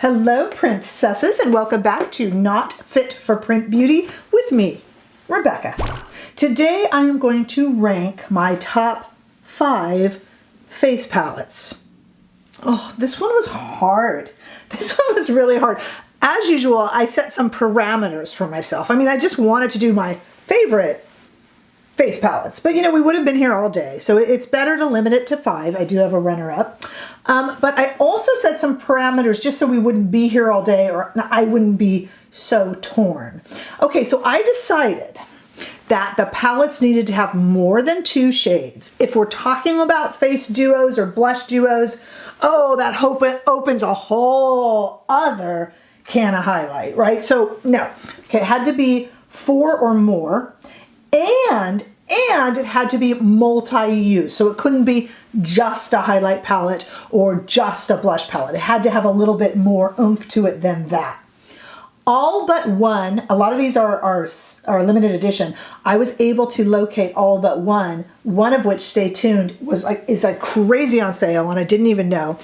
Hello, princesses, and welcome back to Not Fit for Print Beauty with me, Rebecca. Today I am going to rank my top 5 face palettes. Oh, this one was hard. This one was really hard. As usual, I set some parameters for myself. I mean, I just wanted to do my favorite face palettes, but you know, we would have been here all day, so it's better to limit it to 5. I do have a runner-up, but I also set some parameters just so we wouldn't be here all day, or I wouldn't be so torn. Okay, so I decided that the palettes needed to have more than 2 shades. If we're talking about face duos or blush duos, oh, that opens a whole other can of highlight, right? So no, okay, it had to be 4 or more. And it had to be multi-use. So it couldn't be just a highlight palette or just a blush palette. It had to have a little bit more oomph to it than that. All but one, a lot of these are limited edition. I was able to locate all but one of which, stay tuned, is like crazy on sale, and I didn't even know.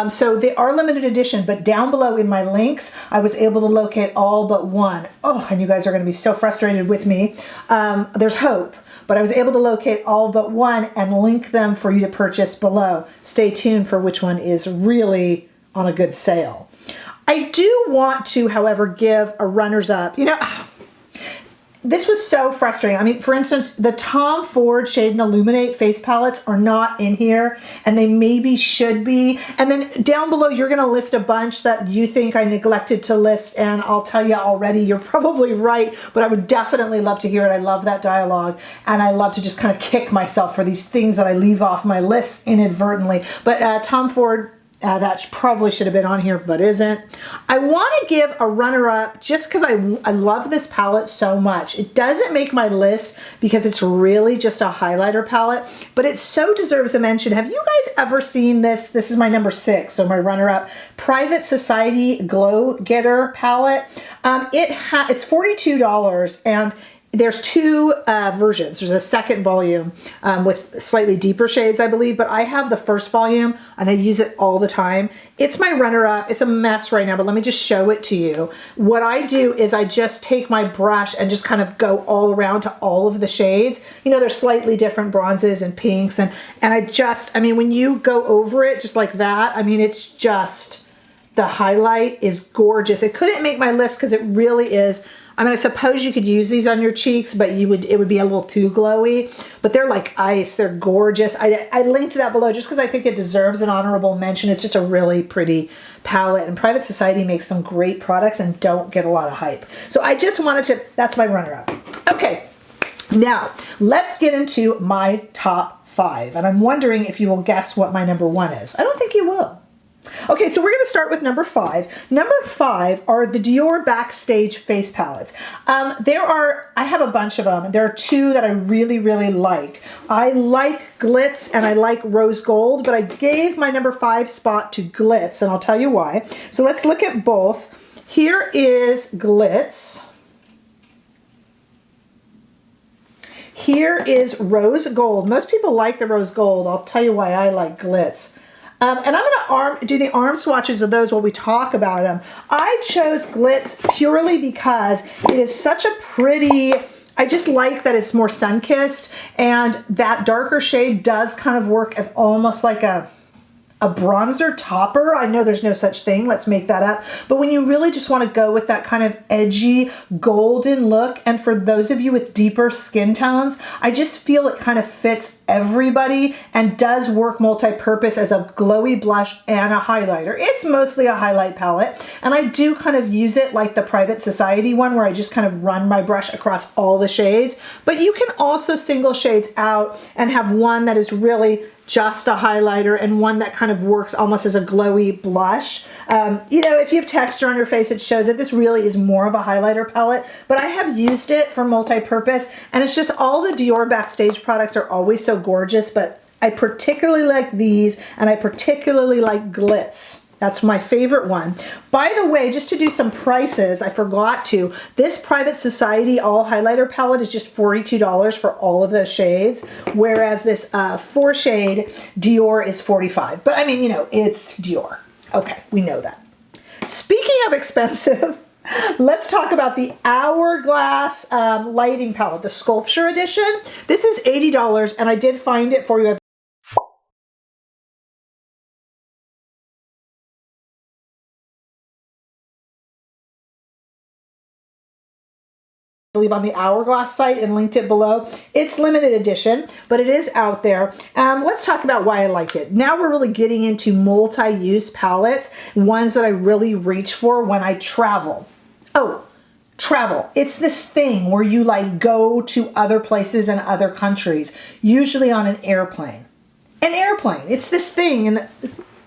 So they are limited edition, but down below in my links, I was able to locate all but one. Oh, and you guys are gonna be so frustrated with me. There's hope, but I was able to locate all but one and link them for you to purchase below. Stay tuned for which one is really on a good sale. I do want to, however, give a runners up. You know, this was so frustrating. I mean, for instance, the Tom Ford Shade and Illuminate face palettes are not in here, and they maybe should be. And then down below, you're gonna list a bunch that you think I neglected to list, and I'll tell you already, you're probably right, but I would definitely love to hear it. I love that dialogue, and I love to just kind of kick myself for these things that I leave off my list inadvertently. But Tom Ford, that probably should have been on here, but isn't. I want to give a runner-up just because I love this palette so much. It doesn't make my list because it's really just a highlighter palette, but it so deserves a mention. Have you guys ever seen this? This is my number 6, so my runner-up. Private Society Glow Getter palette. It's $42, and there's 2 versions. There's a second volume with slightly deeper shades, I believe, but I have the first volume and I use it all the time. It's my runner-up. It's a mess right now, but let me just show it to you. What I do is I just take my brush and just kind of go all around to all of the shades. You know, there's slightly different bronzes and pinks, and I mean, when you go over it just like that, I mean, it's just, the highlight is gorgeous. It couldn't make my list because it really is. I mean, I suppose you could use these on your cheeks, but it would be a little too glowy. But they're like ice. They're gorgeous. I linked that below just because I think it deserves an honorable mention. It's just a really pretty palette. And Private Society makes some great products and don't get a lot of hype. So I just wanted to, that's my runner-up. Okay, now let's get into my top 5. And I'm wondering if you will guess what my number 1 is. I don't think you will. Okay, so we're going to start with number 5. Number 5 are the Dior Backstage face palettes. I have a bunch of them. There are 2 that I really, really like. I like Glitz and I like Rose Gold, but I gave my number 5 spot to Glitz, and I'll tell you why. So let's look at both. Here is Glitz. Here is Rose Gold. Most people like the Rose Gold. I'll tell you why I like Glitz. And I'm going to do the arm swatches of those while we talk about them. I chose Glitz purely because it is such a pretty, I just like that it's more sun-kissed, and that darker shade does kind of work as almost like a bronzer topper. I know there's no such thing, let's make that up. But when you really just want to go with that kind of edgy golden look, and for those of you with deeper skin tones, I just feel it kind of fits everybody and does work multi-purpose as a glowy blush and a highlighter. It's mostly a highlight palette, and I do kind of use it like the Private Society one where I just kind of run my brush across all the shades. But you can also single shades out and have one that is really just a highlighter and one that kind of works almost as a glowy blush. You know, if you have texture on your face, it shows that this really is more of a highlighter palette, but I have used it for multi-purpose, and it's just all the Dior Backstage products are always so gorgeous, but I particularly like these, and I particularly like Glitz. That's my favorite one. By the way, just to do some prices, I forgot to, this Private Society all highlighter palette is just $42 for all of those shades, whereas this 4 shade Dior is $45. But I mean, you know, it's Dior. Okay, we know that. of expensive, let's talk about the Hourglass lighting palette, the Sculpture Edition. This is $80, and I did find it for you. I believe on the Hourglass site and linked it below. It's limited edition, but it is out there. Let's talk about why I like it. Now we're really getting into multi-use palettes, ones that I really reach for when I travel. Oh, travel. It's this thing where you like go to other places and other countries, usually on an airplane. An airplane. It's this thing, and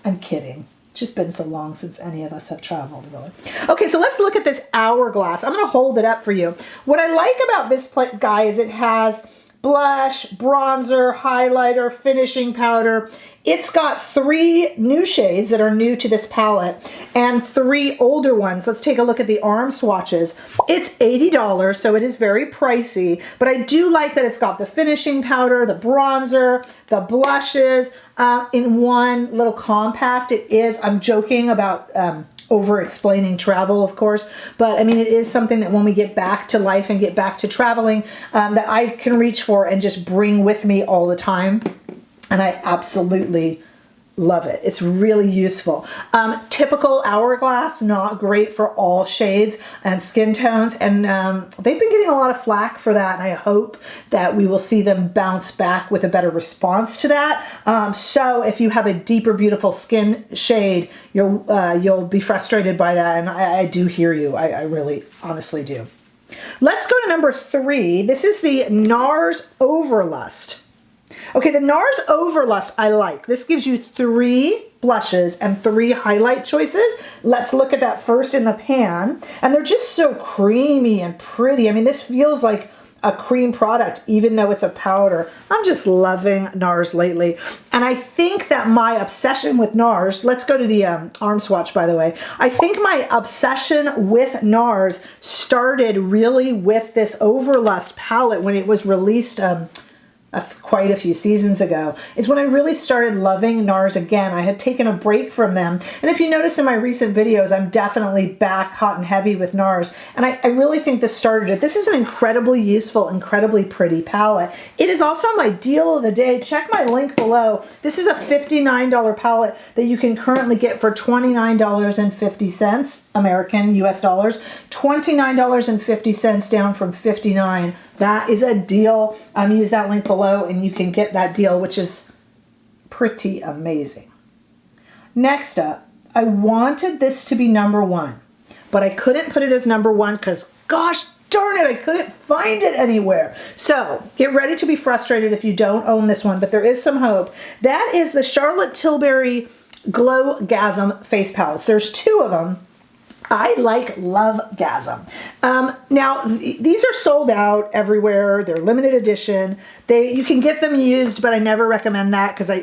I'm kidding. Just been so long since any of us have traveled, really. Okay, so let's look at this Hourglass. I'm going to hold it up for you. What I like about this guy is it has blush, bronzer, highlighter, finishing powder. It's got 3 new shades that are new to this palette and 3 older ones. Let's take a look at the arm swatches. It's $80, so it is very pricey, but I do like that it's got the finishing powder, the bronzer, the blushes in one little compact. It is, I'm joking about over-explaining travel, of course, but I mean, it is something that when we get back to life and get back to traveling, that I can reach for and just bring with me all the time. And I absolutely love it. It's really useful. Typical Hourglass, not great for all shades and skin tones. And they've been getting a lot of flack for that. And I hope that we will see them bounce back with a better response to that. So if you have a deeper, beautiful skin shade, you'll be frustrated by that. And I do hear you. I really, honestly do. Let's go to number 3. This is the Nars Overlust. Okay, the Nars Overlust I like. This gives you 3 blushes and 3 highlight choices. Let's look at that first in the pan. And they're just so creamy and pretty. I mean, this feels like a cream product, even though it's a powder. I'm just loving Nars lately. And I think that my obsession with Nars, let's go to the arm swatch, by the way. I think my obsession with Nars started really with this Overlust palette when it was released quite a few seasons ago, is when I really started loving Nars again. I had taken a break from them. And if you notice in my recent videos, I'm definitely back hot and heavy with Nars. And I really think this started it. This is an incredibly useful, incredibly pretty palette. It is also my deal of the day. Check my link below. This is a $59 palette that you can currently get for $29.50 American, US dollars, $29.50 down from $59. That is a deal. Use that link below and you can get that deal, which is pretty amazing. Next up, I wanted this to be number 1, but I couldn't put it as number 1 because gosh darn it, I couldn't find it anywhere. So get ready to be frustrated if you don't own this one, but there is some hope. That is the Charlotte Tilbury Glowgasm face palettes. There's 2 of them. I like Glowgasm. Now, these are sold out everywhere. They're limited edition. You can get them used, but I never recommend that because I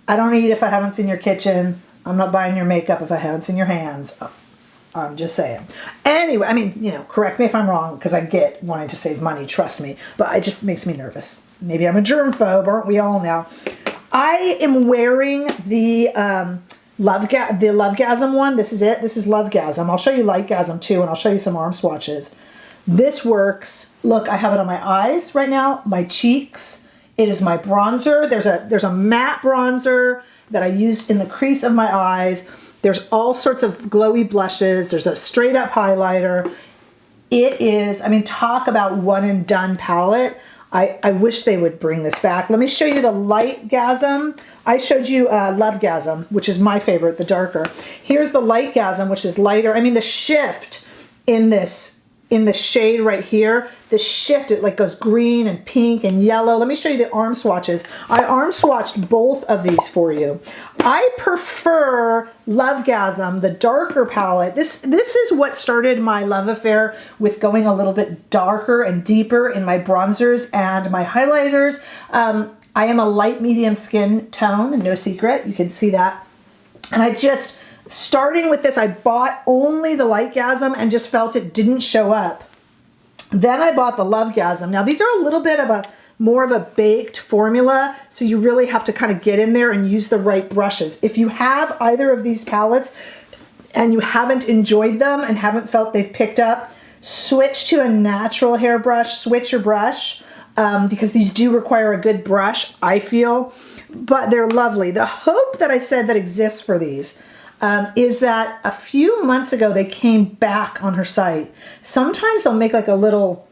don't eat if I haven't seen your kitchen. I'm not buying your makeup if I haven't seen your hands. I'm just saying. Anyway, I mean, correct me if I'm wrong because I get wanting to save money, trust me, but it just makes me nervous. Maybe I'm a germphobe, aren't we all now? I am wearing the Glowgasm one. This is it. This is Glowgasm. I'll show you Lightgasm too, and I'll show you some arm swatches. This works. Look, I have it on my eyes right now, my cheeks. It is my bronzer. There's a matte bronzer that I used in the crease of my eyes. There's all sorts of glowy blushes. There's a straight up highlighter. It is, I mean, talk about one and done palette. I wish they would bring this back. Let me show you the Lightgasm. I showed you Glowgasm, which is my favorite, the darker. Here's the Lightgasm, which is lighter. I mean, the shift in the shade right here, the shift, it like goes green and pink and yellow. Let me show you the arm swatches. I arm swatched both of these for you. I prefer Glowgasm, the darker palette. This is what started my love affair with going a little bit darker and deeper in my bronzers and my highlighters. I am a light medium skin tone, no secret, you can see that. And I just, starting with this, I bought only the Lightgasm and just felt it didn't show up. Then I bought the Glowgasm. Now these are a little bit of more of a baked formula, so you really have to kind of get in there and use the right brushes. If you have either of these palettes and you haven't enjoyed them and haven't felt they've picked up, switch to a natural hairbrush, switch your brush, because these do require a good brush, I feel, but they're lovely. The hope that I said that exists for these is that a few months ago they came back on her site. Sometimes they'll make like a little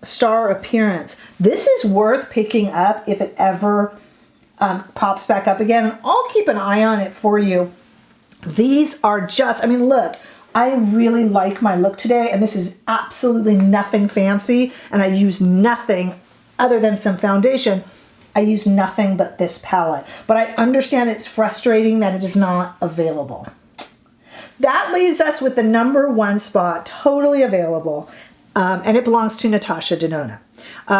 star appearance. This is worth picking up if it ever pops back up again. And I'll keep an eye on it for you. These are just, I mean, look, I really like my look today, and this is absolutely nothing fancy, and I use nothing other than some foundation. I use nothing but this palette, but I understand it's frustrating that it is not available. That leaves us with the #1 spot, totally available, and it belongs to Natasha Denona.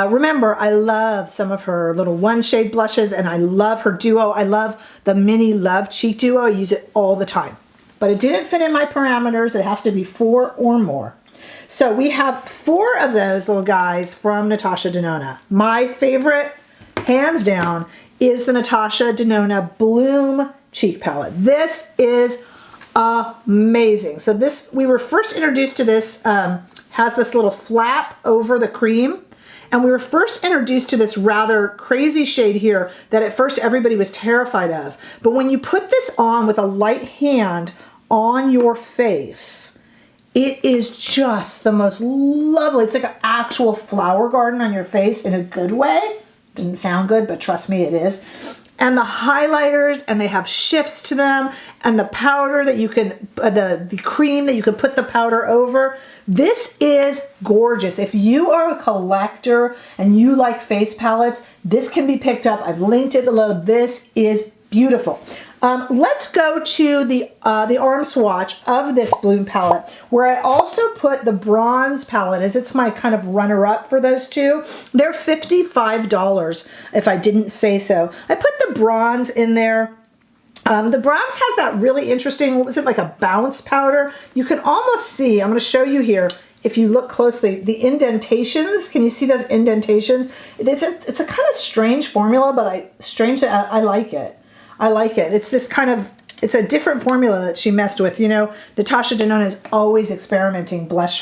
Remember, I love some of her little one shade blushes, and I love her duo. I love the Mini Love Cheek Duo. I use it all the time, but it didn't fit in my parameters. It has to be 4 or more. So we have 4 of those little guys from Natasha Denona. My favorite, hands down, is the Natasha Denona Bloom Cheek Palette. This is amazing. So this, we were first introduced to this, has this little flap over the cream. And we were first introduced to this rather crazy shade here that at first everybody was terrified of. But when you put this on with a light hand on your face, it is just the most lovely. It's like an actual flower garden on your face in a good way. Didn't sound good, but trust me, it is. And the highlighters, and they have shifts to them, and the powder that you can, the cream that you can put the powder over. This is gorgeous. If you are a collector and you like face palettes, this can be picked up. I've linked it below. This is beautiful. Let's go to the arm swatch of this Bloom palette, where I also put the bronze palette, as it's my kind of runner-up for those two. They're $55, if I didn't say so. I put the bronze in there. The bronze has that really interesting, what was it, like a bounce powder? You can almost see, I'm going to show you here, if you look closely, the indentations. Can you see those indentations? It's a kind of strange formula, but I like it. I like it. It's this kind of, it's a different formula that she messed with. You know, Natasha Denona is always experimenting. Bless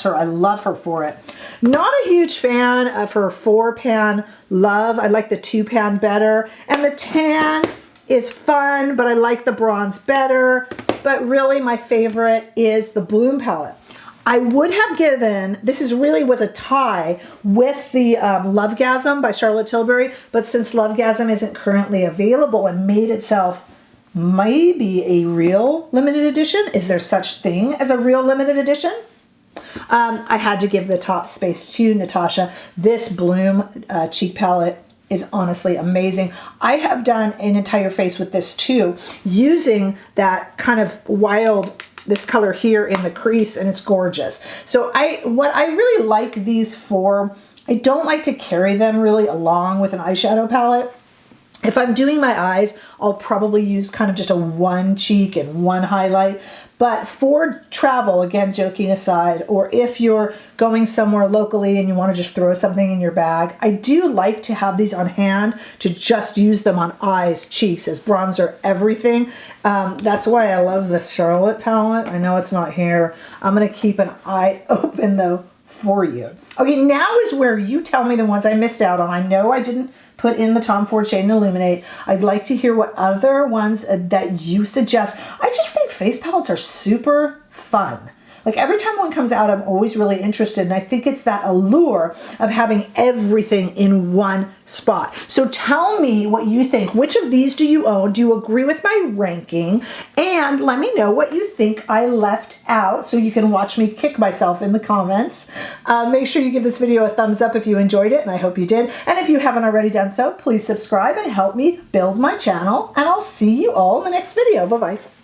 her. I love her for it. Not a huge fan of her 4-pan Love. I like the 2-pan better. And the tan is fun, but I like the bronze better. But really my favorite is the Bloom palette. I would have given, this was a tie with the Lovegasm by Charlotte Tilbury, but since Lovegasm isn't currently available and made itself maybe a real limited edition, is there such thing as a real limited edition? I had to give the top space to Natasha. This Bloom cheek palette is honestly amazing. I have done an entire face with this too, using that kind of wild, this color here in the crease, and it's gorgeous. So what I really like these for, I don't like to carry them really along with an eyeshadow palette. If I'm doing my eyes, I'll probably use kind of just a one cheek and one highlight. But for travel, again, joking aside, or if you're going somewhere locally and you want to just throw something in your bag, I do like to have these on hand to just use them on eyes, cheeks, as bronzer, everything. That's why I love the Charlotte palette. I know it's not here. I'm going to keep an eye open, though, for you. Okay, now is where you tell me the ones I missed out on. I know I didn't put in the Tom Ford Shade and Illuminate. I'd like to hear what other ones that you suggest. I just think face palettes are super fun. Like every time one comes out, I'm always really interested, and I think it's that allure of having everything in one spot. So tell me what you think. Which of these do you own? Do you agree with my ranking? And let me know what you think I left out so you can watch me kick myself in the comments. Make sure you give this video a thumbs up if you enjoyed it, and I hope you did. And if you haven't already done so, please subscribe and help me build my channel, and I'll see you all in the next video. Bye-bye.